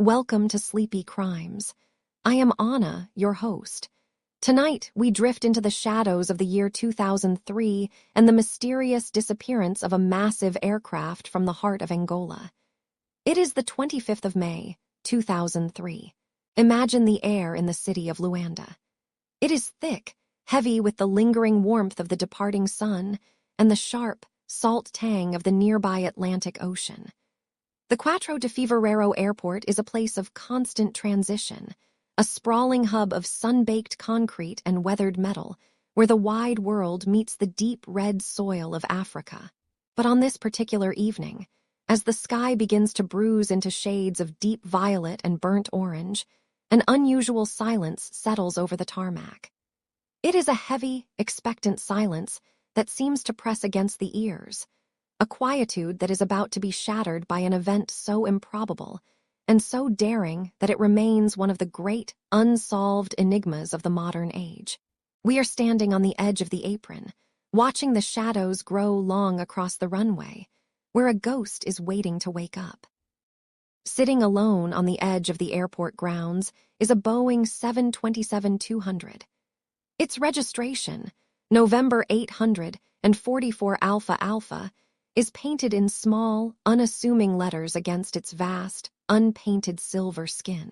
Welcome to Sleepy Crimes. I am Anna, your host. Tonight, we drift into the shadows of the year 2003 and the mysterious disappearance of a massive aircraft from the heart of Angola. It is the 25th of May, 2003. Imagine the air in the city of Luanda. It is thick, heavy with the lingering warmth of the departing sun and the sharp, salt tang of the nearby Atlantic Ocean. The Quatro de Fevereiro Airport is a place of constant transition, a sprawling hub of sun-baked concrete and weathered metal, where the wide world meets the deep red soil of Africa. But on this particular evening, as the sky begins to bruise into shades of deep violet and burnt orange, an unusual silence settles over the tarmac. It is a heavy, expectant silence that seems to press against the ears, a quietude that is about to be shattered by an event so improbable and so daring that it remains one of the great, unsolved enigmas of the modern age. We are standing on the edge of the apron, watching the shadows grow long across the runway, where a ghost is waiting to wake up. Sitting alone on the edge of the airport grounds is a Boeing 727-200. Its registration, November 844 Alpha Alpha, is painted in small, unassuming letters against its vast, unpainted silver skin.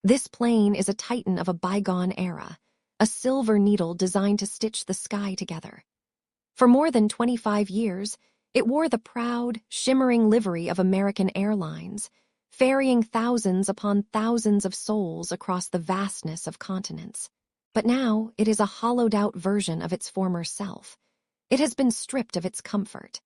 This plane is a titan of a bygone era, a silver needle designed to stitch the sky together. For more than 25 years, it wore the proud, shimmering livery of American Airlines, ferrying thousands upon thousands of souls across the vastness of continents. But now it is a hollowed-out version of its former self. It has been stripped of its comfort.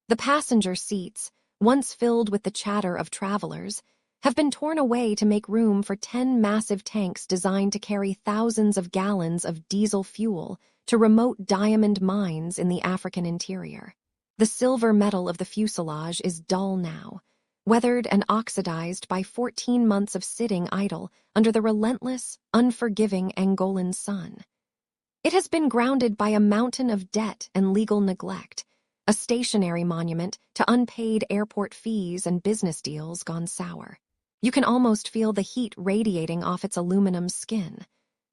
The passenger seats, once filled with the chatter of travelers, have been torn away to make room for 10 massive tanks designed to carry thousands of gallons of diesel fuel to remote diamond mines in the African interior. The silver metal of the fuselage is dull now, weathered and oxidized by 14 months of sitting idle under the relentless, unforgiving Angolan sun. It has been grounded by a mountain of debt and legal neglect, a stationary monument to unpaid airport fees and business deals gone sour. You can almost feel the heat radiating off its aluminum skin,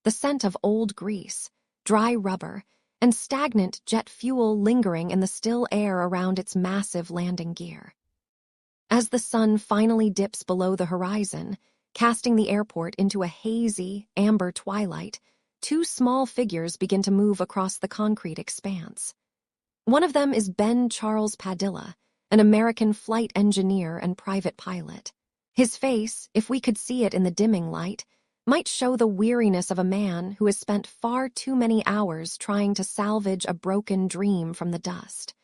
the scent of old grease, dry rubber, and stagnant jet fuel lingering in the still air around its massive landing gear. As the sun finally dips below the horizon, casting the airport into a hazy, amber twilight, two small figures begin to move across the concrete expanse. One of them is Ben Charles Padilla, an American flight engineer and private pilot. His face, if we could see it in the dimming light, might show the weariness of a man who has spent far too many hours trying to salvage a broken dream from the dust.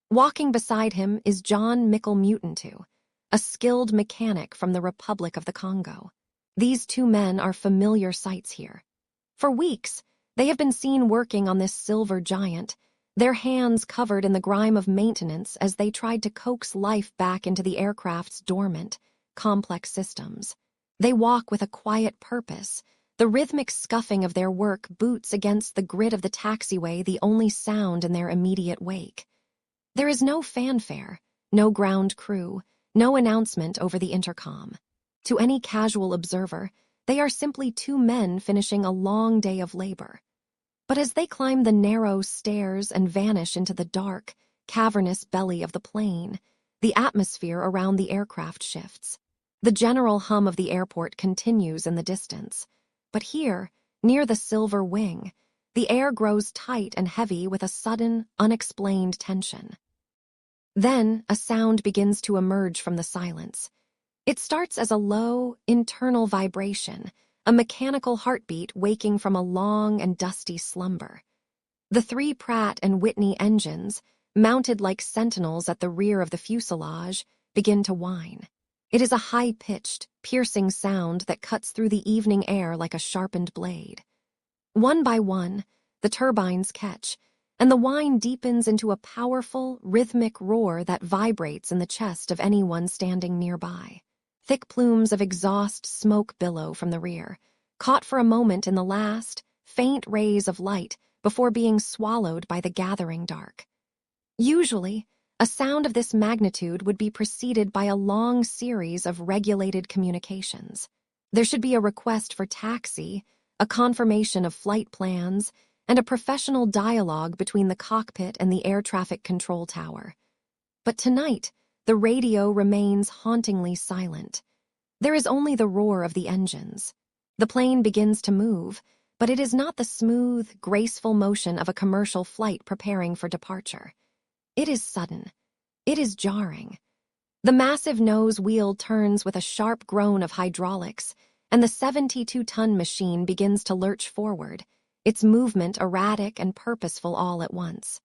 Walking beside him is John Mutantu, a skilled mechanic from the Republic of the Congo. These two men are familiar sights here. For weeks, they have been seen working on this silver giant, their hands covered in the grime of maintenance as they tried to coax life back into the aircraft's dormant, complex systems. They walk with a quiet purpose, the rhythmic scuffing of their work boots against the grit of the taxiway the only sound in their immediate wake. There is no fanfare, no ground crew, no announcement over the intercom. To any casual observer, they are simply two men finishing a long day of labor. But as they climb the narrow stairs and vanish into the dark, cavernous belly of the plane, the atmosphere around the aircraft shifts. The general hum of the airport continues in the distance. But here, near the silver wing, the air grows tight and heavy with a sudden, unexplained tension. Then, a sound begins to emerge from the silence. It starts as a low, internal vibration, a mechanical heartbeat waking from a long and dusty slumber. The three Pratt and Whitney engines, mounted like sentinels at the rear of the fuselage, begin to whine. It is a high-pitched, piercing sound that cuts through the evening air like a sharpened blade. One by one, the turbines catch, and the whine deepens into a powerful, rhythmic roar that vibrates in the chest of anyone standing nearby. Thick plumes of exhaust smoke billow from the rear, caught for a moment in the last, faint rays of light before being swallowed by the gathering dark. Usually, A sound of this magnitude would be preceded by a long series of regulated communications. There should be a request for taxi, a confirmation of flight plans, and a professional dialogue between the cockpit and the air traffic control tower. But tonight, the radio remains hauntingly silent. There is only the roar of the engines. The plane begins to move, but it is not the smooth, graceful motion of a commercial flight preparing for departure. It is sudden. It is jarring. The massive nose wheel turns with a sharp groan of hydraulics, and the 72-ton machine begins to lurch forward, its movement erratic and purposeful all at once.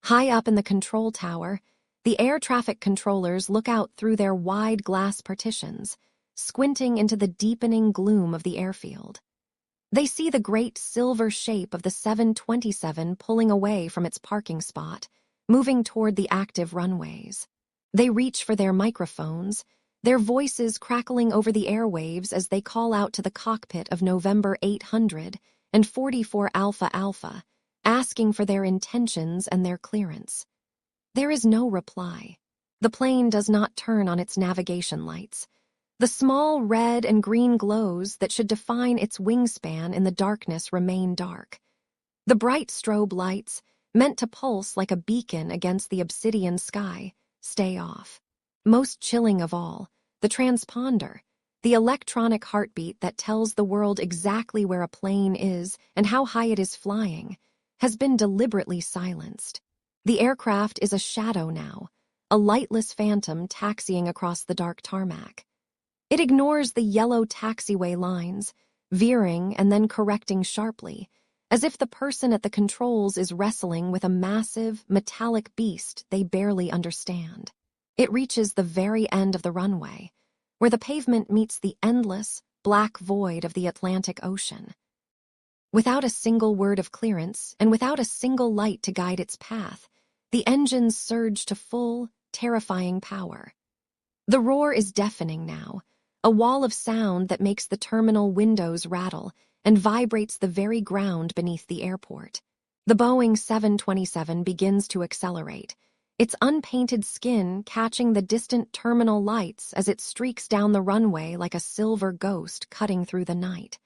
High up in the control tower, the air traffic controllers look out through their wide glass partitions, squinting into the deepening gloom of the airfield. They see the great silver shape of the 727 pulling away from its parking spot, moving toward the active runways. They reach for their microphones, their voices crackling over the airwaves as they call out to the cockpit of November 800 and 44 Alpha Alpha, asking for their intentions and their clearance. There is no reply. The plane does not turn on its navigation lights. The small red and green glows that should define its wingspan in the darkness remain dark. The bright strobe lights, meant to pulse like a beacon against the obsidian sky, stay off. Most chilling of all, the transponder, the electronic heartbeat that tells the world exactly where a plane is and how high it is flying, has been deliberately silenced. The aircraft is a shadow now, a lightless phantom taxiing across the dark tarmac. It ignores the yellow taxiway lines, veering and then correcting sharply, as if the person at the controls is wrestling with a massive, metallic beast they barely understand. It reaches the very end of the runway, where the pavement meets the endless, black void of the Atlantic Ocean. Without a single word of clearance and without a single light to guide its path, the engines surge to full, terrifying power. The roar is deafening now, a wall of sound that makes the terminal windows rattle and vibrates the very ground beneath the airport. The Boeing 727 begins to accelerate, its unpainted skin catching the distant terminal lights as it streaks down the runway like a silver ghost cutting through the night.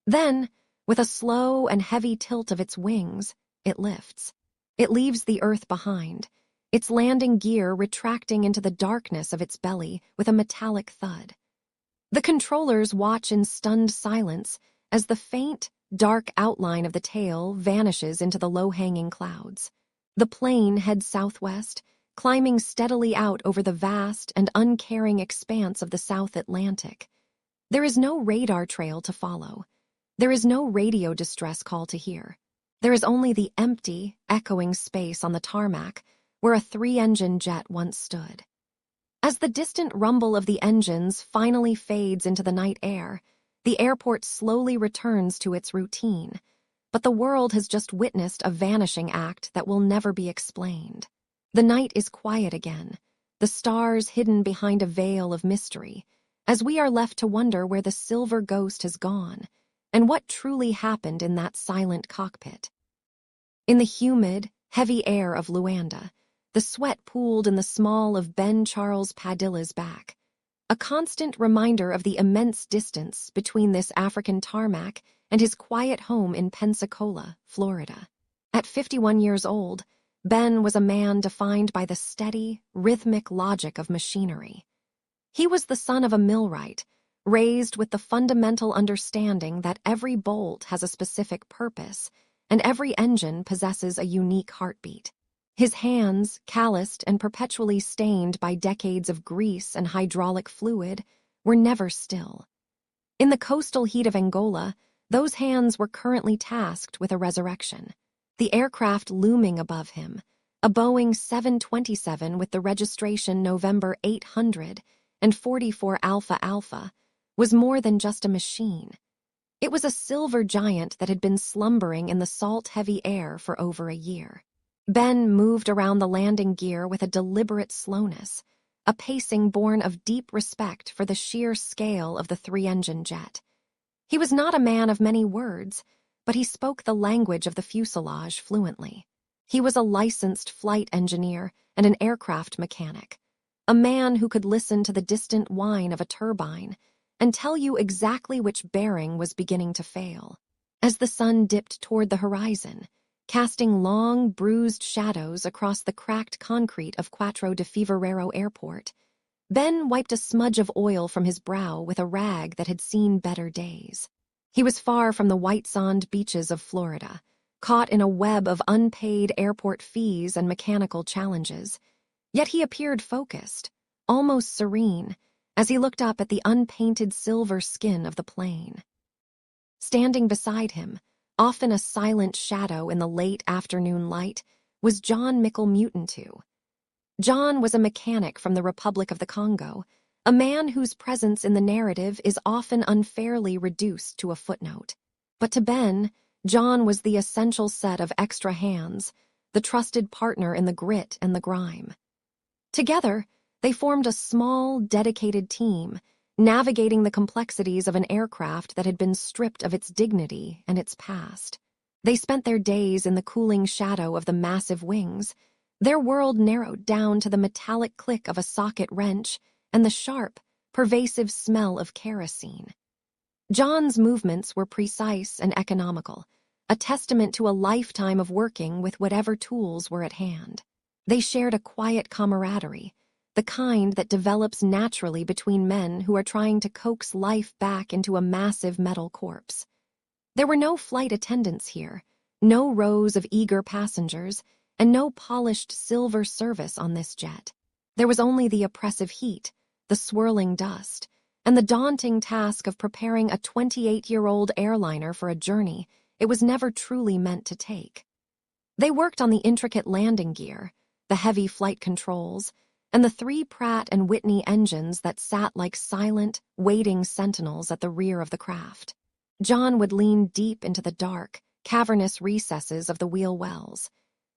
Then, with a slow and heavy tilt of its wings, it lifts. It leaves the earth behind, its landing gear retracting into the darkness of its belly with a metallic thud. The controllers watch in stunned silence as the faint, dark outline of the tail vanishes into the low-hanging clouds. The plane heads southwest, climbing steadily out over the vast and uncaring expanse of the South Atlantic. There is no radar trail to follow. There is no radio distress call to hear. There is only the empty, echoing space on the tarmac where a 3-engine jet once stood. As the distant rumble of the engines finally fades into the night air, the airport slowly returns to its routine, but the world has just witnessed a vanishing act that will never be explained. The night is quiet again, the stars hidden behind a veil of mystery, as we are left to wonder where the silver ghost has gone, and what truly happened in that silent cockpit. In the humid, heavy air of Luanda, the sweat pooled in the small of Ben Charles Padilla's back, a constant reminder of the immense distance between this African tarmac and his quiet home in Pensacola, Florida. At 51 years old, Ben was a man defined by the steady, rhythmic logic of machinery. He was the son of a millwright, raised with the fundamental understanding that every bolt has a specific purpose and every engine possesses a unique heartbeat. His hands, calloused and perpetually stained by decades of grease and hydraulic fluid, were never still. In the coastal heat of Angola, those hands were currently tasked with a resurrection. The aircraft looming above him, a Boeing 727 with the registration November 800 and 44 Alpha Alpha, was more than just a machine. It was a silver giant that had been slumbering in the salt-heavy air for over a year. Ben moved around the landing gear with a deliberate slowness, a pacing born of deep respect for the sheer scale of the 3-engine jet. He was not a man of many words, but he spoke the language of the fuselage fluently. He was a licensed flight engineer and an aircraft mechanic, a man who could listen to the distant whine of a turbine and tell you exactly which bearing was beginning to fail. As the sun dipped toward the horizon, casting long, bruised shadows across the cracked concrete of Quatro de Fevereiro Airport, Ben wiped a smudge of oil from his brow with a rag that had seen better days. He was far from the white-sand beaches of Florida, caught in a web of unpaid airport fees and mechanical challenges, yet he appeared focused, almost serene, as he looked up at the unpainted silver skin of the plane. Standing beside him, often a silent shadow in the late afternoon light, was John Mutentu. John was a mechanic from the Republic of the Congo, a man whose presence in the narrative is often unfairly reduced to a footnote. But to Ben, John was the essential set of extra hands, the trusted partner in the grit and the grime. Together, they formed a small, dedicated team, navigating the complexities of an aircraft that had been stripped of its dignity and its past. They spent their days in the cooling shadow of the massive wings, their world narrowed down to the metallic click of a socket wrench and the sharp, pervasive smell of kerosene. John's movements were precise and economical, a testament to a lifetime of working with whatever tools were at hand. They shared a quiet camaraderie, the kind that develops naturally between men who are trying to coax life back into a massive metal corpse. There were no flight attendants here, no rows of eager passengers, and no polished silver service on this jet. There was only the oppressive heat, the swirling dust, and the daunting task of preparing a 28-year-old airliner for a journey it was never truly meant to take. They worked on the intricate landing gear, the heavy flight controls, and the 3 Pratt & Whitney engines that sat like silent, waiting sentinels at the rear of the craft. John would lean deep into the dark, cavernous recesses of the wheel wells,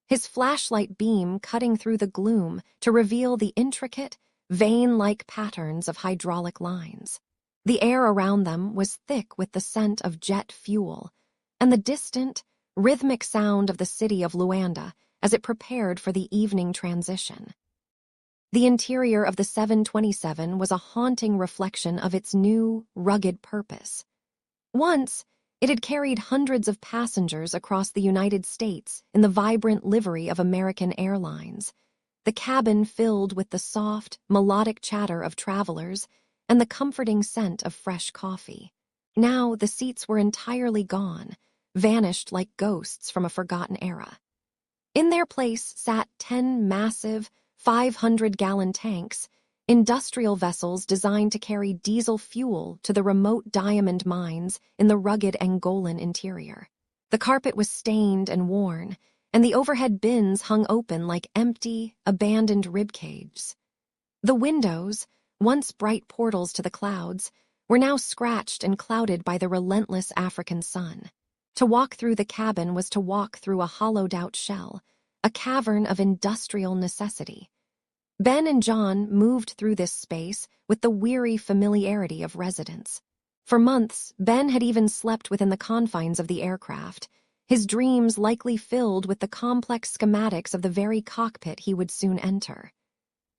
his flashlight beam cutting through the gloom to reveal the intricate, vein-like patterns of hydraulic lines. The air around them was thick with the scent of jet fuel, and the distant, rhythmic sound of the city of Luanda as it prepared for the evening transition. The interior of the 727 was a haunting reflection of its new, rugged purpose. Once, it had carried hundreds of passengers across the United States in the vibrant livery of American Airlines, the cabin filled with the soft, melodic chatter of travelers and the comforting scent of fresh coffee. Now the seats were entirely gone, vanished like ghosts from a forgotten era. In their place sat 10 massive, 500-gallon tanks, industrial vessels designed to carry diesel fuel to the remote diamond mines in the rugged Angolan interior. The carpet was stained and worn, and the overhead bins hung open like empty, abandoned ribcages. The windows, once bright portals to the clouds, were now scratched and clouded by the relentless African sun. To walk through the cabin was to walk through a hollowed-out shell, a cavern of industrial necessity. Ben and John moved through this space with the weary familiarity of residents. For months, Ben had even slept within the confines of the aircraft, his dreams likely filled with the complex schematics of the very cockpit he would soon enter.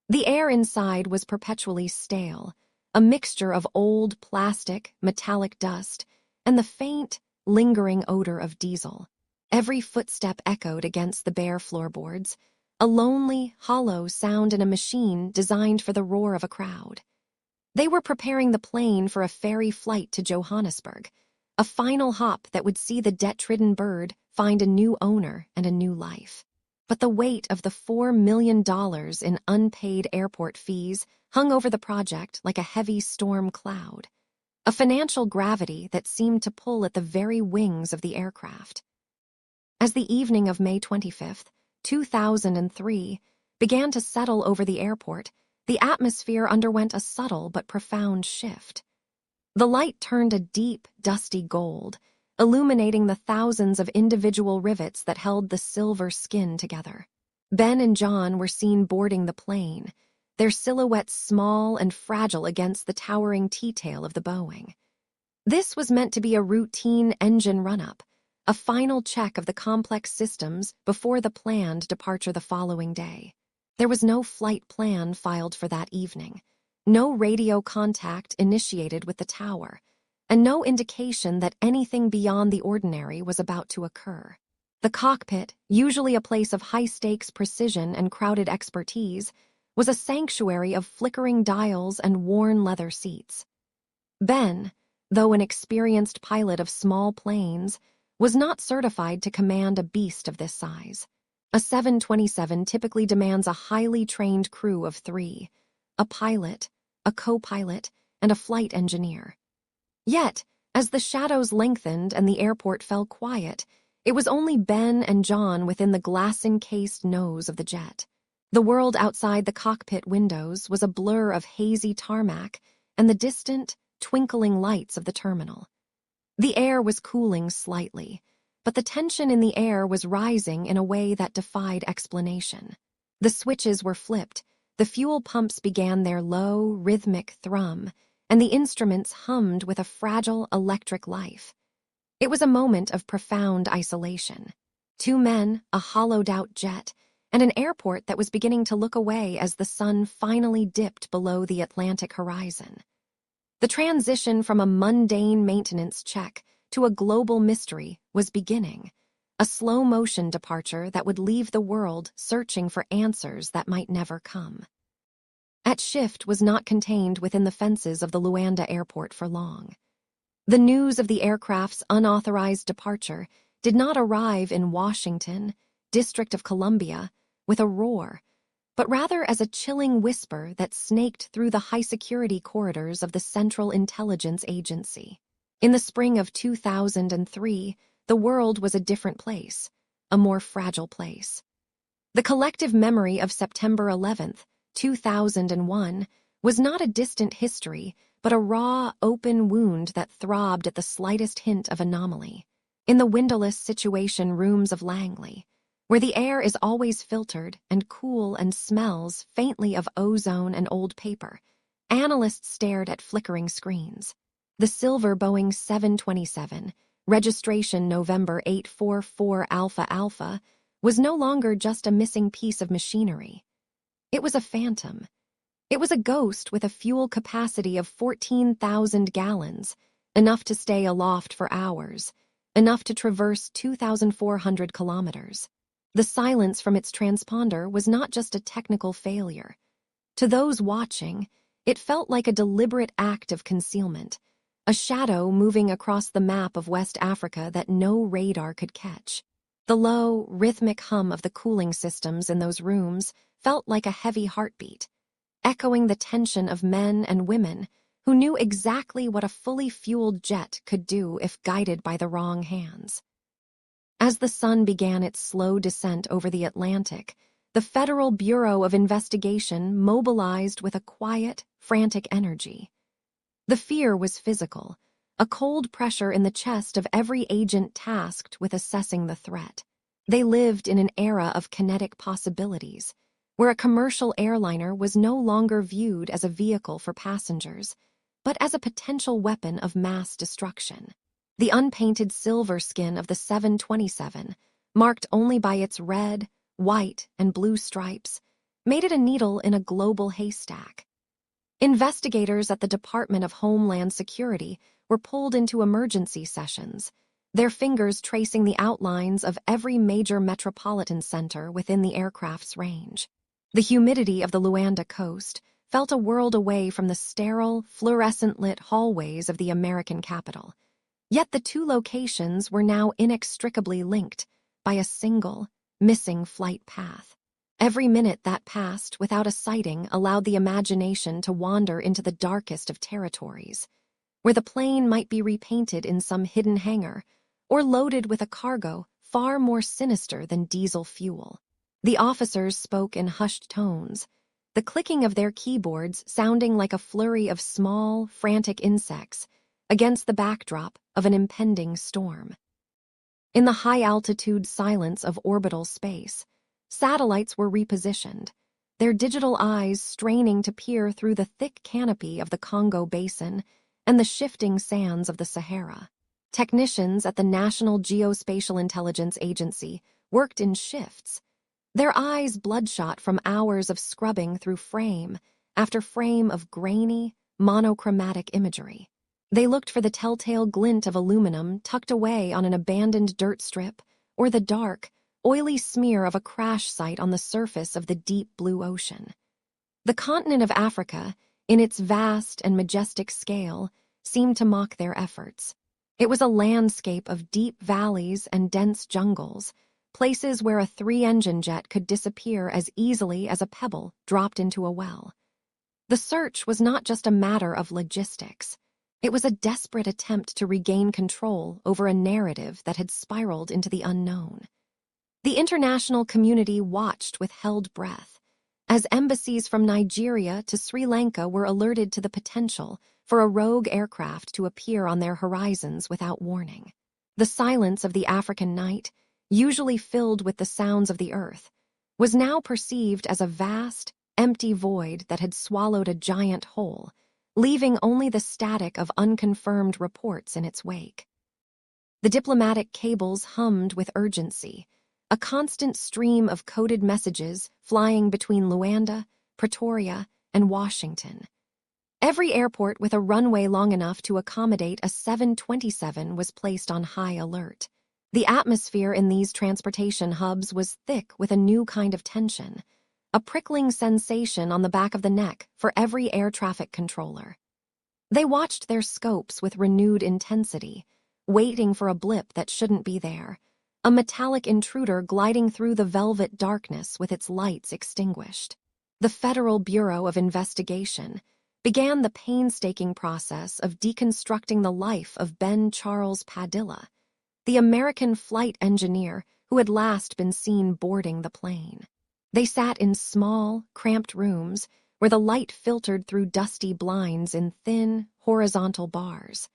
The air inside was perpetually stale, a mixture of old plastic, metallic dust, and the faint, lingering odor of diesel. Every footstep echoed against the bare floorboards, a lonely, hollow sound in a machine designed for the roar of a crowd. They were preparing the plane for a ferry flight to Johannesburg, a final hop that would see the debt-ridden bird find a new owner and a new life. But the weight of the $4 million in unpaid airport fees hung over the project like a heavy storm cloud, a financial gravity that seemed to pull at the very wings of the aircraft. As the evening of May 25th, 2003, began to settle over the airport, the atmosphere underwent a subtle but profound shift. The light turned a deep, dusty gold, illuminating the thousands of individual rivets that held the silver skin together. Ben and John were seen boarding the plane, their silhouettes small and fragile against the towering T-tail of the Boeing. This was meant to be a routine engine run-up, a final check of the complex systems before the planned departure the following day. There was no flight plan filed for that evening, no radio contact initiated with the tower, and no indication that anything beyond the ordinary was about to occur. The cockpit, usually a place of high-stakes precision and crowded expertise, was a sanctuary of flickering dials and worn leather seats. Ben, though an experienced pilot of small planes, was not certified to command a beast of this size. A 727 typically demands a highly trained crew of 3, a pilot, a co-pilot, and a flight engineer. Yet, as the shadows lengthened and the airport fell quiet, it was only Ben and John within the glass-encased nose of the jet. The world outside the cockpit windows was a blur of hazy tarmac and the distant, twinkling lights of the terminal. The air was cooling slightly, but the tension in the air was rising in a way that defied explanation. The switches were flipped, the fuel pumps began their low, rhythmic thrum, and the instruments hummed with a fragile electric life. It was a moment of profound isolation. 2 men, a hollowed-out jet, and an airport that was beginning to look away as the sun finally dipped below the Atlantic horizon. The transition from a mundane maintenance check to a global mystery was beginning, a slow-motion departure that would leave the world searching for answers that might never come. At Shift was not contained within the fences of the Luanda airport for long. The news of the aircraft's unauthorized departure did not arrive in Washington, District of Columbia, with a roar, but rather as a chilling whisper that snaked through the high-security corridors of the Central Intelligence Agency. In the spring of 2003, the world was a different place, a more fragile place. The collective memory of September 11th, 2001, was not a distant history, but a raw, open wound that throbbed at the slightest hint of anomaly. In the windowless situation rooms of Langley, where the air is always filtered and cool and smells faintly of ozone and old paper, analysts stared at flickering screens. The silver Boeing 727, registration November 844 Alpha Alpha, was no longer just a missing piece of machinery. It was a phantom. It was a ghost with a fuel capacity of 14,000 gallons, enough to stay aloft for hours, enough to traverse 2,400 kilometers. The silence from its transponder was not just a technical failure. To those watching, it felt like a deliberate act of concealment, a shadow moving across the map of West Africa that no radar could catch. The low, rhythmic hum of the cooling systems in those rooms felt like a heavy heartbeat, echoing the tension of men and women who knew exactly what a fully fueled jet could do if guided by the wrong hands. As the sun began its slow descent over the Atlantic, the Federal Bureau of Investigation mobilized with a quiet, frantic energy. The fear was physical, a cold pressure in the chest of every agent tasked with assessing the threat. They lived in an era of kinetic possibilities, where a commercial airliner was no longer viewed as a vehicle for passengers, but as a potential weapon of mass destruction. The unpainted silver skin of the 727, marked only by its red, white, and blue stripes, made it a needle in a global haystack. Investigators at the Department of Homeland Security were pulled into emergency sessions, their fingers tracing the outlines of every major metropolitan center within the aircraft's range. The humidity of the Luanda coast felt a world away from the sterile, fluorescent-lit hallways of the American capital. Yet the 2 locations were now inextricably linked by a single, missing flight path. Every minute that passed without a sighting allowed the imagination to wander into the darkest of territories, where the plane might be repainted in some hidden hangar or loaded with a cargo far more sinister than diesel fuel. The officers spoke in hushed tones, the clicking of their keyboards sounding like a flurry of small, frantic insects against the backdrop of an impending storm. In the high-altitude silence of orbital space, satellites were repositioned, their digital eyes straining to peer through the thick canopy of the Congo Basin and the shifting sands of the Sahara. Technicians at the National Geospatial Intelligence Agency worked in shifts, their eyes bloodshot from hours of scrubbing through frame after frame of grainy, monochromatic imagery. They looked for the telltale glint of aluminum tucked away on an abandoned dirt strip, or the dark, oily smear of a crash site on the surface of the deep blue ocean. The continent of Africa, in its vast and majestic scale, seemed to mock their efforts. It was a landscape of deep valleys and dense jungles, places where a three-engine jet could disappear as easily as a pebble dropped into a well. The search was not just a matter of logistics. It was a desperate attempt to regain control over a narrative that had spiraled into the unknown. The international community watched with held breath, as embassies from Nigeria to Sri Lanka were alerted to the potential for a rogue aircraft to appear on their horizons without warning. The silence of the African night, usually filled with the sounds of the earth, was now perceived as a vast, empty void that had swallowed a giant whole, leaving only the static of unconfirmed reports in its wake. The diplomatic cables hummed with urgency, a constant stream of coded messages flying between Luanda, Pretoria, and Washington. Every airport with a runway long enough to accommodate a 727 was placed on high alert. The atmosphere in these transportation hubs was thick with a new kind of tension, a prickling sensation on the back of the neck for every air traffic controller. They watched their scopes with renewed intensity, waiting for a blip that shouldn't be there, a metallic intruder gliding through the velvet darkness with its lights extinguished. The Federal Bureau of Investigation began the painstaking process of deconstructing the life of Ben Charles Padilla, the American flight engineer who had last been seen boarding the plane. They sat in small, cramped rooms where the light filtered through dusty blinds in thin, horizontal bars.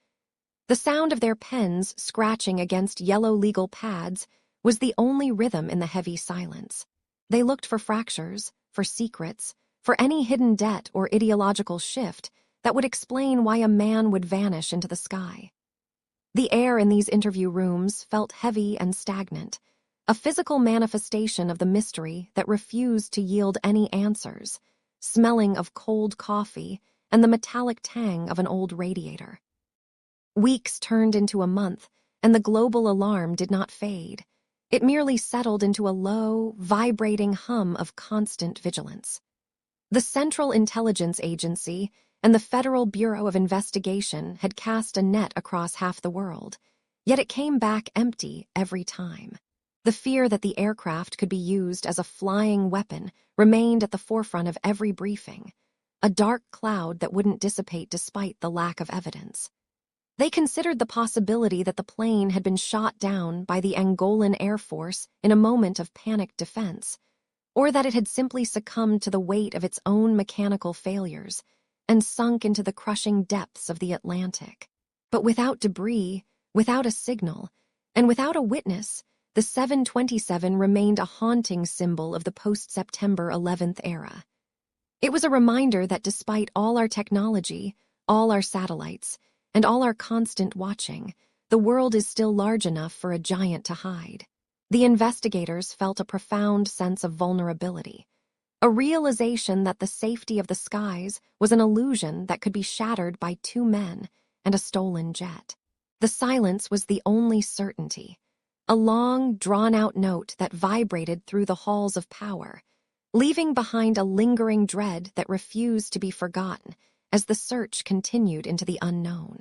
The sound of their pens scratching against yellow legal pads was the only rhythm in the heavy silence. They looked for fractures, for secrets, for any hidden debt or ideological shift that would explain why a man would vanish into the sky. The air in these interview rooms felt heavy and stagnant, a physical manifestation of the mystery that refused to yield any answers, smelling of cold coffee and the metallic tang of an old radiator. Weeks turned into a month, and the global alarm did not fade. It merely settled into a low, vibrating hum of constant vigilance. The Central Intelligence Agency and the Federal Bureau of Investigation had cast a net across half the world, yet it came back empty every time. The fear that the aircraft could be used as a flying weapon remained at the forefront of every briefing, a dark cloud that wouldn't dissipate despite the lack of evidence. They considered the possibility that the plane had been shot down by the Angolan Air Force in a moment of panicked defense, or that it had simply succumbed to the weight of its own mechanical failures and sunk into the crushing depths of the Atlantic. But without debris, without a signal, and without a witness, the 727 remained a haunting symbol of the post-September 11th era. It was a reminder that despite all our technology, all our satellites, and all our constant watching, the world is still large enough for a giant to hide. The investigators felt a profound sense of vulnerability, a realization that the safety of the skies was an illusion that could be shattered by two men and a stolen jet. The silence was the only certainty, a long, drawn-out note that vibrated through the halls of power, leaving behind a lingering dread that refused to be forgotten as the search continued into the unknown.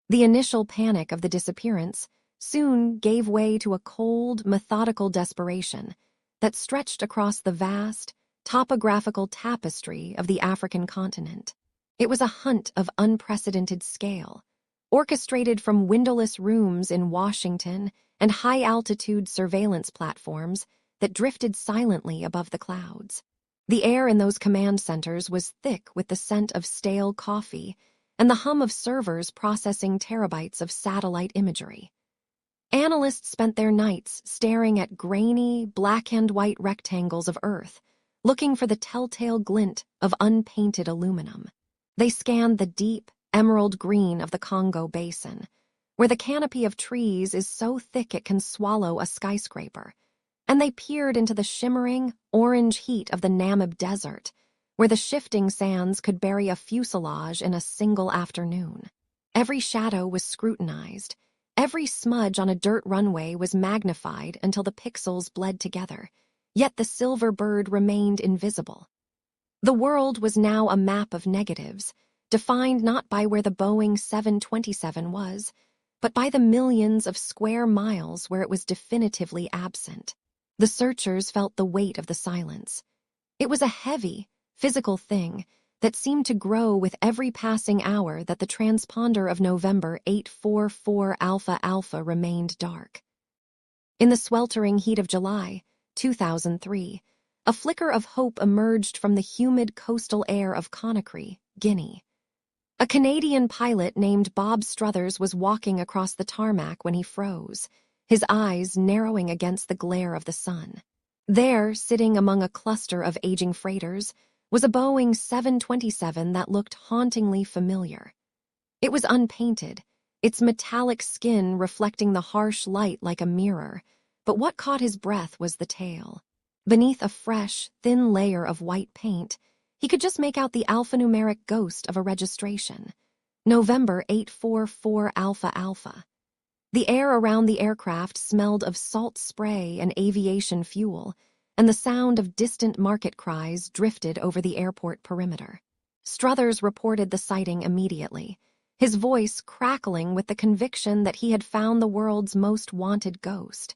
The initial panic of the disappearance soon gave way to a cold, methodical desperation that stretched across the vast, topographical tapestry of the African continent. It was a hunt of unprecedented scale, orchestrated from windowless rooms in Washington and high-altitude surveillance platforms that drifted silently above the clouds. The air in those command centers was thick with the scent of stale coffee and the hum of servers processing terabytes of satellite imagery. Analysts spent their nights staring at grainy, black-and-white rectangles of Earth, looking for the telltale glint of unpainted aluminum. They scanned the deep, emerald green of the Congo Basin, where the canopy of trees is so thick it can swallow a skyscraper, and they peered into the shimmering, orange heat of the Namib Desert, where the shifting sands could bury a fuselage in a single afternoon. Every shadow was scrutinized. Every smudge on a dirt runway was magnified until the pixels bled together, yet the silver bird remained invisible. The world was now a map of negatives, defined not by where the Boeing 727 was, but by the millions of square miles where it was definitively absent. The searchers felt the weight of the silence. It was a heavy, physical thing that seemed to grow with every passing hour that the transponder of November 844 Alpha Alpha remained dark. In the sweltering heat of July 2003, a flicker of hope emerged from the humid coastal air of Conakry, Guinea. A Canadian pilot named Bob Struthers was walking across the tarmac when he froze, his eyes narrowing against the glare of the sun. There, sitting among a cluster of aging freighters, was a Boeing 727 that looked hauntingly familiar. It was unpainted, its metallic skin reflecting the harsh light like a mirror, but what caught his breath was the tail. Beneath a fresh, thin layer of white paint, he could just make out the alphanumeric ghost of a registration. November 844 Alpha Alpha. The air around the aircraft smelled of salt spray and aviation fuel, and the sound of distant market cries drifted over the airport perimeter. Struthers reported the sighting immediately, his voice crackling with the conviction that he had found the world's most wanted ghost.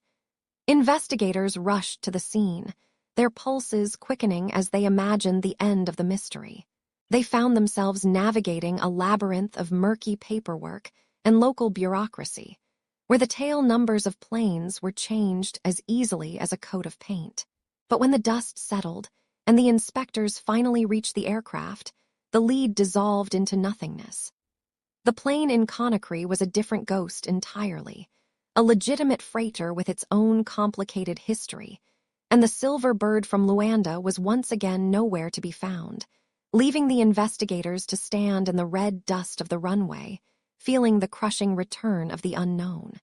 Investigators rushed to the scene, their pulses quickening as they imagined the end of the mystery. They found themselves navigating a labyrinth of murky paperwork and local bureaucracy, where the tail numbers of planes were changed as easily as a coat of paint. But when the dust settled and the inspectors finally reached the aircraft, the lead dissolved into nothingness. The plane in Conakry was a different ghost entirely, a legitimate freighter with its own complicated history, and the silver bird from Luanda was once again nowhere to be found, leaving the investigators to stand in the red dust of the runway, feeling the crushing return of the unknown.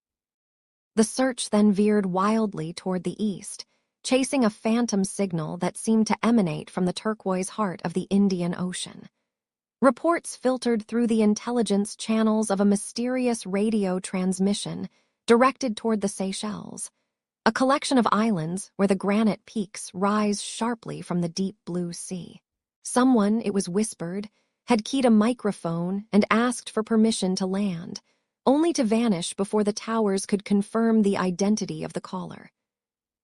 The search then veered wildly toward the east, chasing a phantom signal that seemed to emanate from the turquoise heart of the Indian Ocean. Reports filtered through the intelligence channels of a mysterious radio transmission directed toward the Seychelles, a collection of islands where the granite peaks rise sharply from the deep blue sea. Someone, it was whispered, had keyed a microphone and asked for permission to land, only to vanish before the towers could confirm the identity of the caller.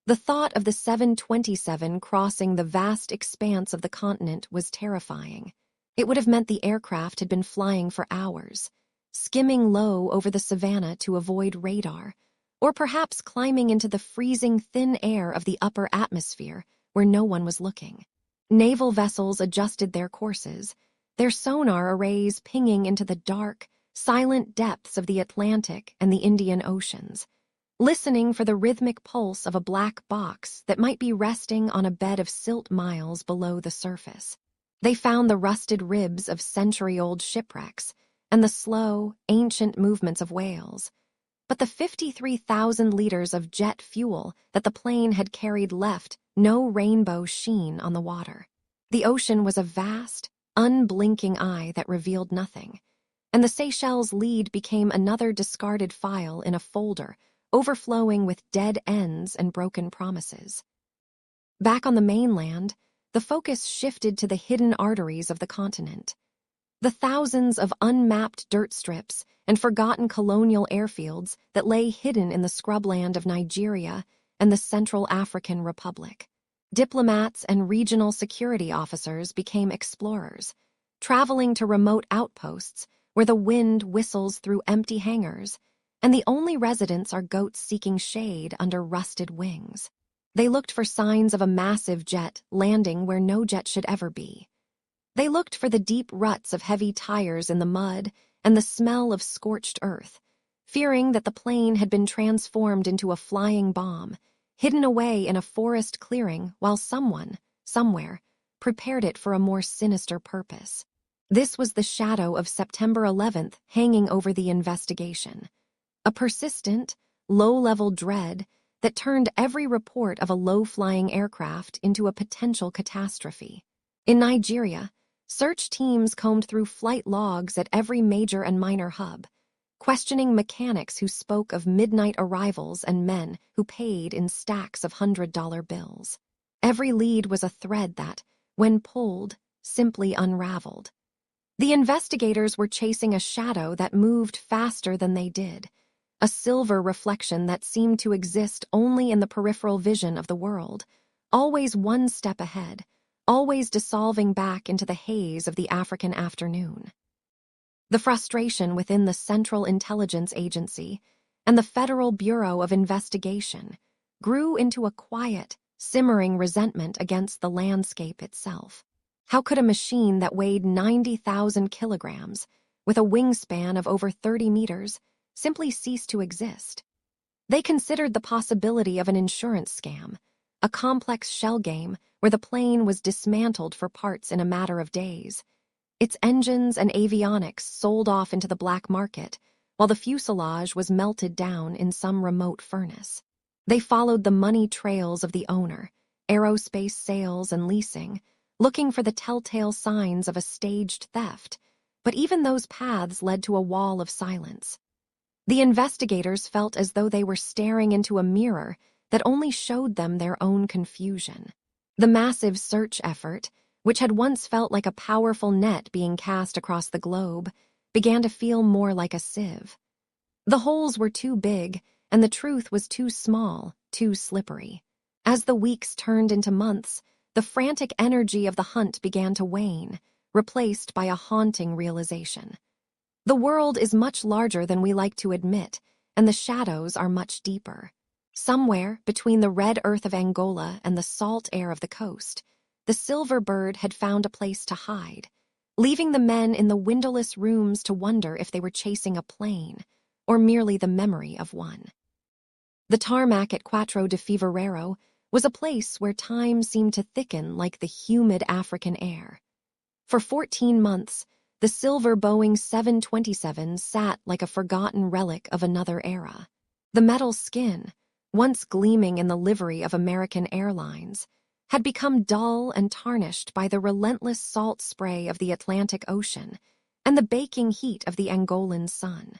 The thought of the 727 crossing the vast expanse of the continent was terrifying. It would have meant the aircraft had been flying for hours, skimming low over the savannah to avoid radar, or perhaps climbing into the freezing thin air of the upper atmosphere where no one was looking. Naval vessels adjusted their courses, their sonar arrays pinging into the dark, silent depths of the Atlantic and the Indian Oceans, listening for the rhythmic pulse of a black box that might be resting on a bed of silt miles below the surface. They found the rusted ribs of century-old shipwrecks and the slow, ancient movements of whales, but the 53,000 liters of jet fuel that the plane had carried left no rainbow sheen on the water. The ocean was a vast, unblinking eye that revealed nothing, and the Seychelles lead became another discarded file in a folder overflowing with dead ends and broken promises. Back on the mainland, the focus shifted to the hidden arteries of the continent. The thousands of unmapped dirt strips and forgotten colonial airfields that lay hidden in the scrubland of Nigeria and the Central African Republic. Diplomats and regional security officers became explorers, traveling to remote outposts where the wind whistles through empty hangars, and the only residents are goats seeking shade under rusted wings. They looked for signs of a massive jet landing where no jet should ever be. They looked for the deep ruts of heavy tires in the mud and the smell of scorched earth, fearing that the plane had been transformed into a flying bomb, hidden away in a forest clearing while someone, somewhere, prepared it for a more sinister purpose. This was the shadow of September 11th hanging over the investigation. A persistent, low-level dread that turned every report of a low-flying aircraft into a potential catastrophe. In Nigeria, search teams combed through flight logs at every major and minor hub, questioning mechanics who spoke of midnight arrivals and men who paid in stacks of $100 bills. Every lead was a thread that, when pulled, simply unraveled. The investigators were chasing a shadow that moved faster than they did, a silver reflection that seemed to exist only in the peripheral vision of the world, always one step ahead, always dissolving back into the haze of the African afternoon. The frustration within the Central Intelligence Agency and the Federal Bureau of Investigation grew into a quiet, simmering resentment against the landscape itself. How could a machine that weighed 90,000 kilograms, with a wingspan of over 30 meters, simply cease to exist? They considered the possibility of an insurance scam, a complex shell game where the plane was dismantled for parts in a matter of days, its engines and avionics sold off into the black market, while the fuselage was melted down in some remote furnace. They followed the money trails of the owner, aerospace sales and leasing, looking for the telltale signs of a staged theft, but even those paths led to a wall of silence. The investigators felt as though they were staring into a mirror that only showed them their own confusion. The massive search effort, which had once felt like a powerful net being cast across the globe, began to feel more like a sieve. The holes were too big, and the truth was too small, too slippery. As the weeks turned into months, the frantic energy of the hunt began to wane, replaced by a haunting realization. The world is much larger than we like to admit, and the shadows are much deeper. Somewhere between the red earth of Angola and the salt air of the coast, the silver bird had found a place to hide, leaving the men in the windowless rooms to wonder if they were chasing a plane, or merely the memory of one. The tarmac at Quatro de Fevereiro was a place where time seemed to thicken like the humid African air. For 14 months, the silver Boeing 727 sat like a forgotten relic of another era. The metal skin, once gleaming in the livery of American Airlines, had become dull and tarnished by the relentless salt spray of the Atlantic Ocean and the baking heat of the Angolan sun.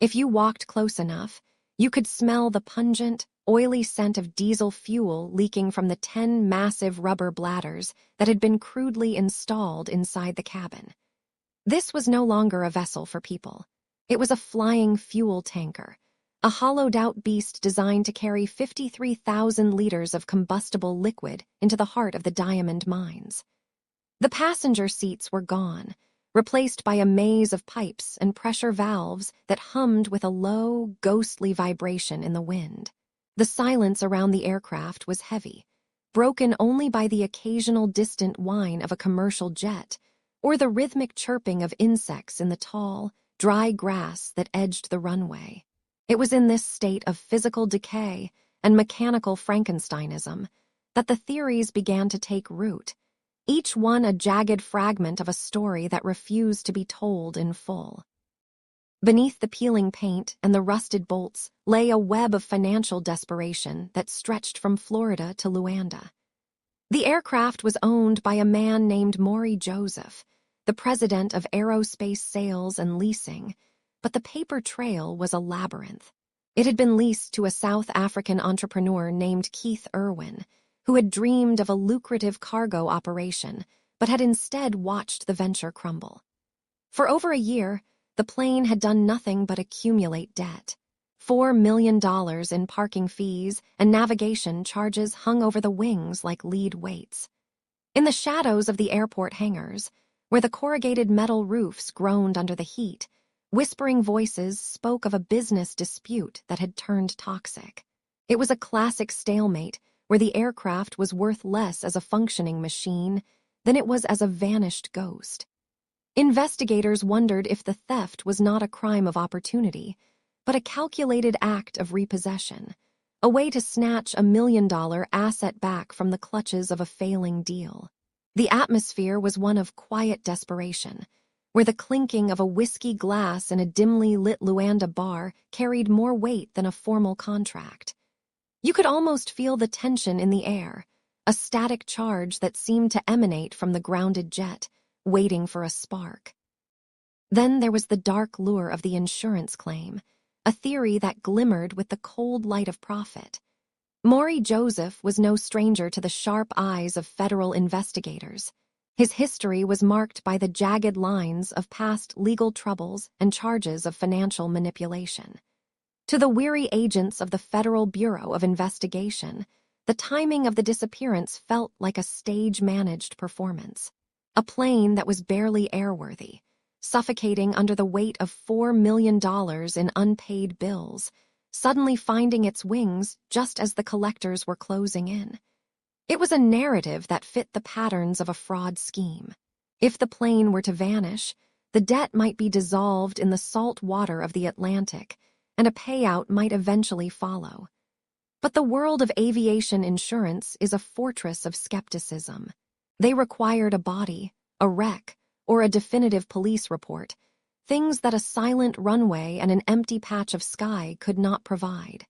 If you walked close enough, you could smell the pungent, oily scent of diesel fuel leaking from the 10 massive rubber bladders that had been crudely installed inside the cabin. This was no longer a vessel for people. It was a flying fuel tanker, a hollowed-out beast designed to carry 53,000 liters of combustible liquid into the heart of the diamond mines. The passenger seats were gone, replaced by a maze of pipes and pressure valves that hummed with a low, ghostly vibration in the wind. The silence around the aircraft was heavy, broken only by the occasional distant whine of a commercial jet or the rhythmic chirping of insects in the tall, dry grass that edged the runway. It was in this state of physical decay and mechanical Frankensteinism that the theories began to take root, each one a jagged fragment of a story that refused to be told in full. Beneath the peeling paint and the rusted bolts lay a web of financial desperation that stretched from Florida to Luanda. The aircraft was owned by a man named Maury Joseph, the president of aerospace sales and leasing, but the paper trail was a labyrinth. It had been leased to a South African entrepreneur named Keith Irwin, who had dreamed of a lucrative cargo operation, but had instead watched the venture crumble. For over a year, the plane had done nothing but accumulate debt. $4 million in parking fees and navigation charges hung over the wings like lead weights. In the shadows of the airport hangars, where the corrugated metal roofs groaned under the heat, whispering voices spoke of a business dispute that had turned toxic. It was a classic stalemate where the aircraft was worth less as a functioning machine than it was as a vanished ghost. Investigators wondered if the theft was not a crime of opportunity, but a calculated act of repossession, a way to snatch $1 million asset back from the clutches of a failing deal. The atmosphere was one of quiet desperation, where the clinking of a whiskey glass in a dimly lit Luanda bar carried more weight than a formal contract. You could almost feel the tension in the air, a static charge that seemed to emanate from the grounded jet, waiting for a spark. Then there was the dark lure of the insurance claim, a theory that glimmered with the cold light of profit. Maury Joseph was no stranger to the sharp eyes of federal investigators. His history was marked by the jagged lines of past legal troubles and charges of financial manipulation. To the weary agents of the Federal Bureau of Investigation, the timing of the disappearance felt like a stage-managed performance. A plane that was barely airworthy, suffocating under the weight of $4 million in unpaid bills, suddenly finding its wings just as the collectors were closing in. It was a narrative that fit the patterns of a fraud scheme. If the plane were to vanish, the debt might be dissolved in the salt water of the Atlantic, and a payout might eventually follow. But the world of aviation insurance is a fortress of skepticism. They required a body, a wreck, or a definitive police report, things that a silent runway and an empty patch of sky could not provide.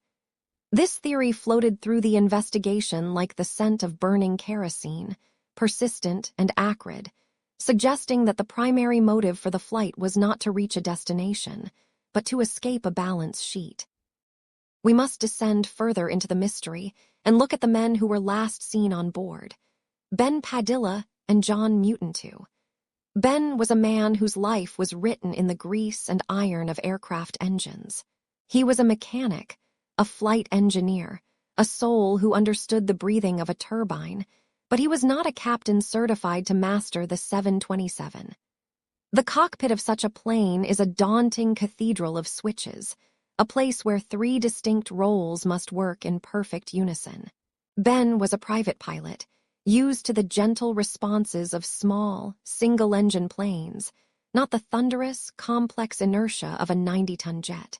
This theory floated through the investigation like the scent of burning kerosene, persistent and acrid, suggesting that the primary motive for the flight was not to reach a destination, but to escape a balance sheet. We must descend further into the mystery and look at the men who were last seen on board, Ben Padilla and John Mutantu. Ben was a man whose life was written in the grease and iron of aircraft engines. He was a mechanic, a flight engineer, a soul who understood the breathing of a turbine, but he was not a captain certified to master the 727. The cockpit of such a plane is a daunting cathedral of switches, a place where three distinct roles must work in perfect unison. Ben was a private pilot, used to the gentle responses of small, single-engine planes, not the thunderous, complex inertia of a 90-ton jet.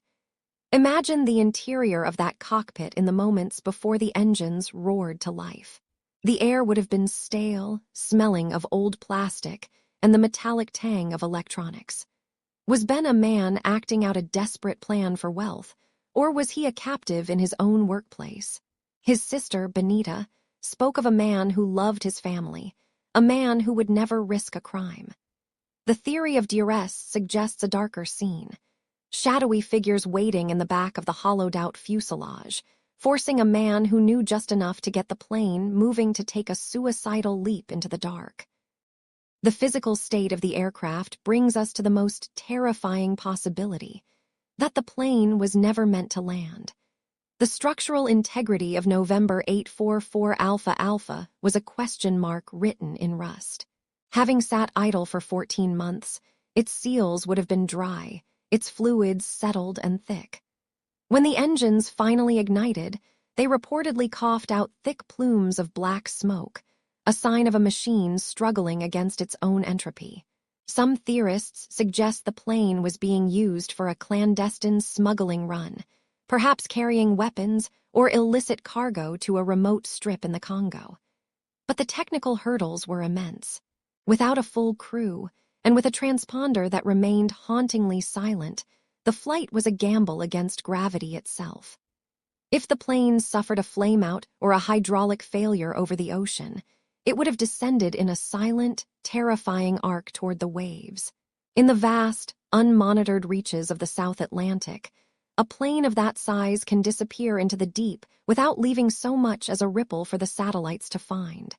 Imagine the interior of that cockpit in the moments before the engines roared to life. The air would have been stale, smelling of old plastic, and the metallic tang of electronics. Was Ben a man acting out a desperate plan for wealth, or was he a captive in his own workplace? His sister, Benita, spoke of a man who loved his family, a man who would never risk a crime. The theory of duress suggests a darker scene. Shadowy figures waiting in the back of the hollowed-out fuselage, forcing a man who knew just enough to get the plane moving to take a suicidal leap into the dark. The physical state of the aircraft brings us to the most terrifying possibility, that the plane was never meant to land. The structural integrity of November 844 Alpha Alpha was a question mark written in rust. Having sat idle for 14 months, its seals would have been dry, its fluids settled and thick. When the engines finally ignited, they reportedly coughed out thick plumes of black smoke, a sign of a machine struggling against its own entropy. Some theorists suggest the plane was being used for a clandestine smuggling run, perhaps carrying weapons or illicit cargo to a remote strip in the Congo. But the technical hurdles were immense. Without a full crew, and with a transponder that remained hauntingly silent, the flight was a gamble against gravity itself. If the plane suffered a flameout or a hydraulic failure over the ocean, it would have descended in a silent, terrifying arc toward the waves. In the vast, unmonitored reaches of the South Atlantic, a plane of that size can disappear into the deep without leaving so much as a ripple for the satellites to find.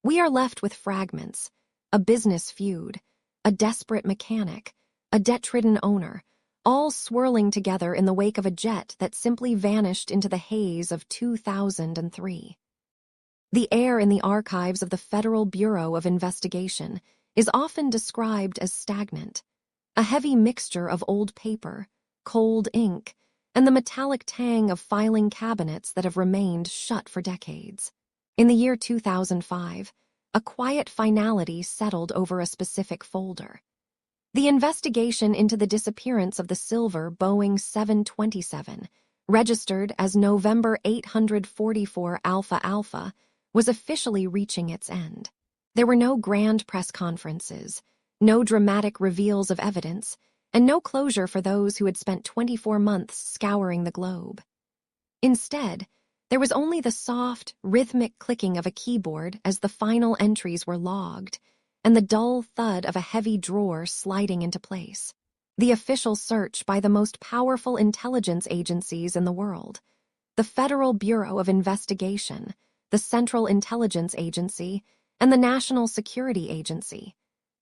We are left with fragments, a business feud, a desperate mechanic, a debt-ridden owner, all swirling together in the wake of a jet that simply vanished into the haze of 2003. The air in the archives of the Federal Bureau of Investigation is often described as stagnant, a heavy mixture of old paper, cold ink, and the metallic tang of filing cabinets that have remained shut for decades. In the year 2005, a quiet finality settled over a specific folder. The investigation into the disappearance of the silver Boeing 727, registered as November 844 Alpha Alpha, was officially reaching its end. There were no grand press conferences, no dramatic reveals of evidence, and no closure for those who had spent 24 months scouring the globe. Instead, There was only the soft, rhythmic clicking of a keyboard as the final entries were logged, and the dull thud of a heavy drawer sliding into place. The official search by the most powerful intelligence agencies in the world, the Federal Bureau of Investigation, the Central Intelligence Agency, and the National Security Agency,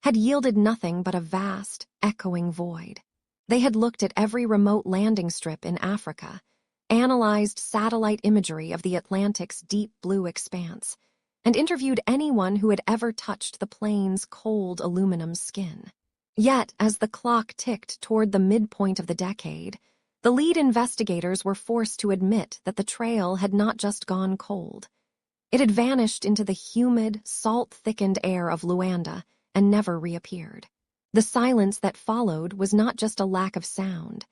had yielded nothing but a vast, echoing void. They had looked at every remote landing strip in Africa, analyzed satellite imagery of the Atlantic's deep blue expanse, and interviewed anyone who had ever touched the plane's cold aluminum skin. Yet, as the clock ticked toward the midpoint of the decade, the lead investigators were forced to admit that the trail had not just gone cold. It had vanished into the humid, salt-thickened air of Luanda and never reappeared. The silence that followed was not just a lack of sound,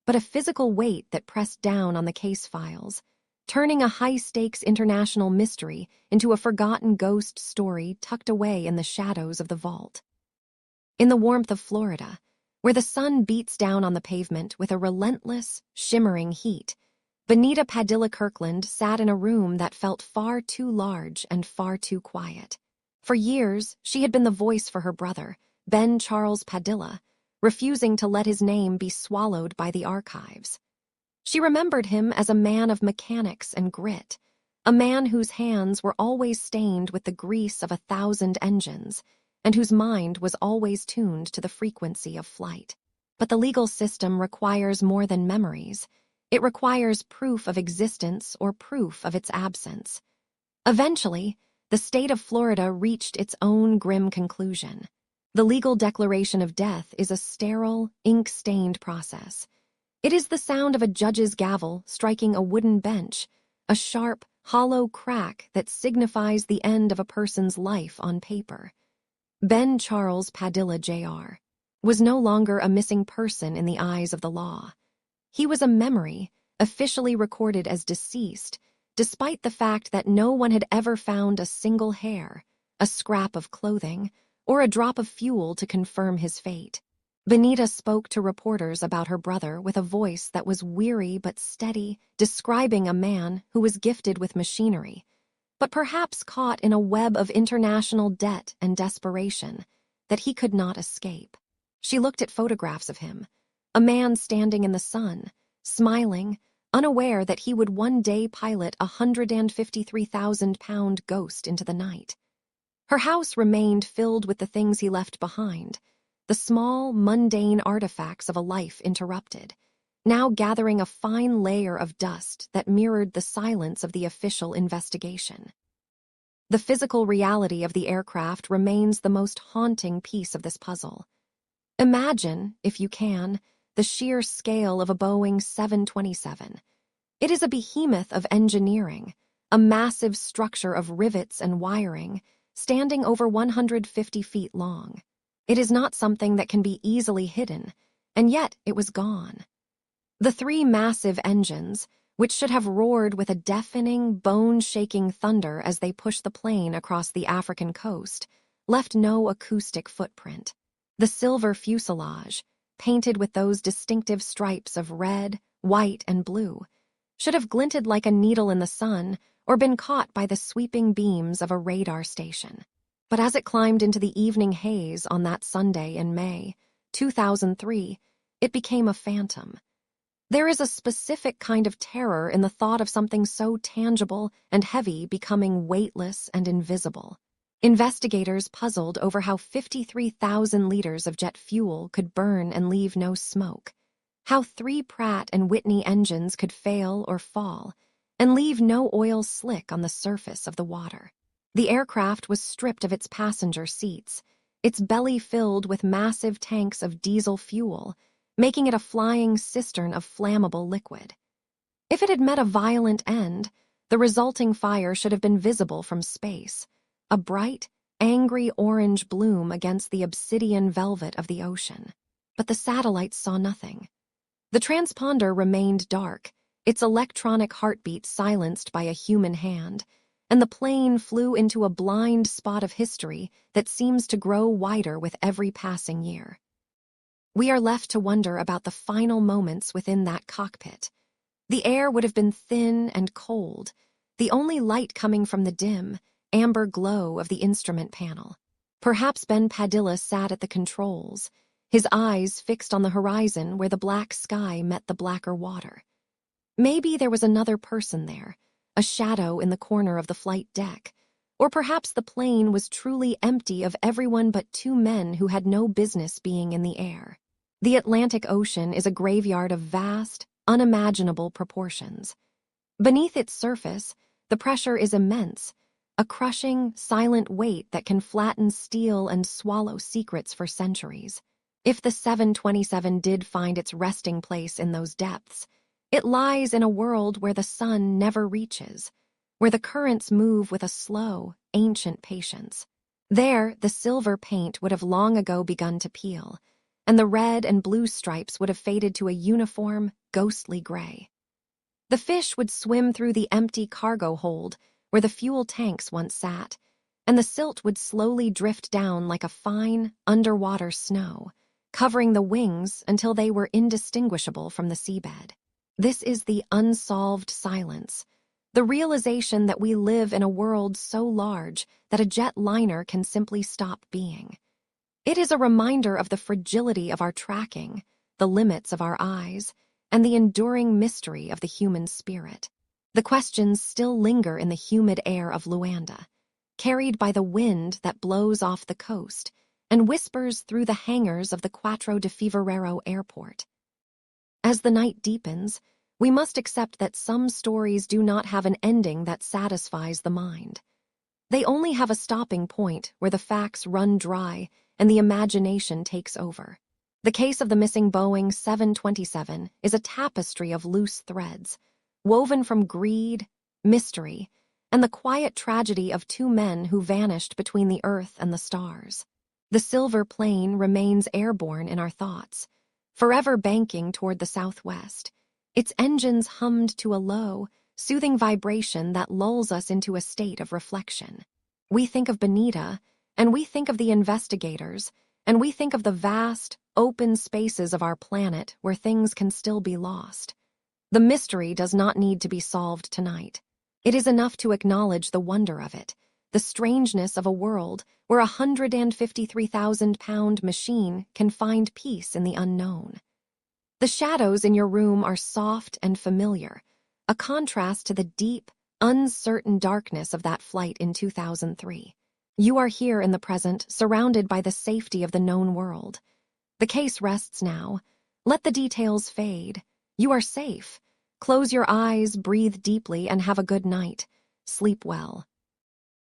but a physical weight that pressed down on the case files, turning a high-stakes international mystery into a forgotten ghost story tucked away in the shadows of the vault. In the warmth of Florida, where the sun beats down on the pavement with a relentless, shimmering heat, Benita Padilla Kirkland sat in a room that felt far too large and far too quiet. For years, she had been the voice for her brother, Ben Charles Padilla, refusing to let his name be swallowed by the archives. She remembered him as a man of mechanics and grit, a man whose hands were always stained with the grease of 1,000 engines, and whose mind was always tuned to the frequency of flight. But the legal system requires more than memories. It requires proof of existence or proof of its absence. Eventually, the state of Florida reached its own grim conclusion. The legal declaration of death is a sterile, ink-stained process. It is the sound of a judge's gavel striking a wooden bench, a sharp, hollow crack that signifies the end of a person's life on paper. Ben Charles Padilla, Jr., was no longer a missing person in the eyes of the law. He was a memory, officially recorded as deceased, despite the fact that no one had ever found a single hair, a scrap of clothing, or a drop of fuel to confirm his fate. Benita spoke to reporters about her brother with a voice that was weary but steady, describing a man who was gifted with machinery, but perhaps caught in a web of international debt and desperation that he could not escape. She looked at photographs of him, a man standing in the sun, smiling, unaware that he would one day pilot a 153,000-pound ghost into the night. Her house remained filled with the things he left behind, the small, mundane artifacts of a life interrupted, now gathering a fine layer of dust that mirrored the silence of the official investigation. The physical reality of the aircraft remains the most haunting piece of this puzzle. Imagine, if you can, the sheer scale of a Boeing 727. It is a behemoth of engineering, a massive structure of rivets and wiring, standing over 150 feet long. It is not something that can be easily hidden, and yet it was gone. The three massive engines, which should have roared with a deafening, bone-shaking thunder as they pushed the plane across the African coast, left no acoustic footprint. The silver fuselage, painted with those distinctive stripes of red, white, and blue, should have glinted like a needle in the sun or been caught by the sweeping beams of a radar station. But as it climbed into the evening haze on that Sunday in May 2003, it became a phantom. There is a specific kind of terror in the thought of something so tangible and heavy becoming weightless and invisible. Investigators puzzled over how 53,000 liters of jet fuel could burn and leave no smoke, how 3 Pratt & Whitney engines could fail or fall and leave no oil slick on the surface of the water. The aircraft was stripped of its passenger seats, its belly filled with massive tanks of diesel fuel, making it a flying cistern of flammable liquid. If it had met a violent end, the resulting fire should have been visible from space, a bright, angry orange bloom against the obsidian velvet of the ocean. But the satellites saw nothing. The transponder remained dark, its electronic heartbeat silenced by a human hand, and the plane flew into a blind spot of history that seems to grow wider with every passing year. We are left to wonder about the final moments within that cockpit. The air would have been thin and cold, the only light coming from the dim, amber glow of the instrument panel. Perhaps Ben Padilla sat at the controls, his eyes fixed on the horizon where the black sky met the blacker water. Maybe there was another person there, a shadow in the corner of the flight deck, or perhaps the plane was truly empty of everyone but two men who had no business being in the air. The Atlantic Ocean is a graveyard of vast, unimaginable proportions. Beneath its surface, the pressure is immense, a crushing, silent weight that can flatten steel and swallow secrets for centuries. If the 727 did find its resting place in those depths, it lies in a world where the sun never reaches, where the currents move with a slow, ancient patience. There, the silver paint would have long ago begun to peel, and the red and blue stripes would have faded to a uniform, ghostly gray. The fish would swim through the empty cargo hold where the fuel tanks once sat, and the silt would slowly drift down like a fine, underwater snow, covering the wings until they were indistinguishable from the seabed. This is the unsolved silence, the realization that we live in a world so large that a jet liner can simply stop being. It is a reminder of the fragility of our tracking, the limits of our eyes, and the enduring mystery of the human spirit. The questions still linger in the humid air of Luanda, carried by the wind that blows off the coast and whispers through the hangars of the Quatro de Fevereiro airport. As the night deepens, we must accept that some stories do not have an ending that satisfies the mind. They only have a stopping point where the facts run dry and the imagination takes over. The case of the missing Boeing 727 is a tapestry of loose threads, woven from greed, mystery, and the quiet tragedy of two men who vanished between the earth and the stars. The silver plane remains airborne in our thoughts, forever banking toward the southwest. Its engines hummed to a low, soothing vibration that lulls us into a state of reflection. We think of Benita, and we think of the investigators, and we think of the vast, open spaces of our planet where things can still be lost. The mystery does not need to be solved tonight. It is enough to acknowledge the wonder of it, the strangeness of a world where a 153,000-pound machine can find peace in the unknown. The shadows in your room are soft and familiar, a contrast to the deep, uncertain darkness of that flight in 2003. You are here in the present, surrounded by the safety of the known world. The case rests now. Let the details fade. You are safe. Close your eyes, breathe deeply, and have a good night. Sleep well.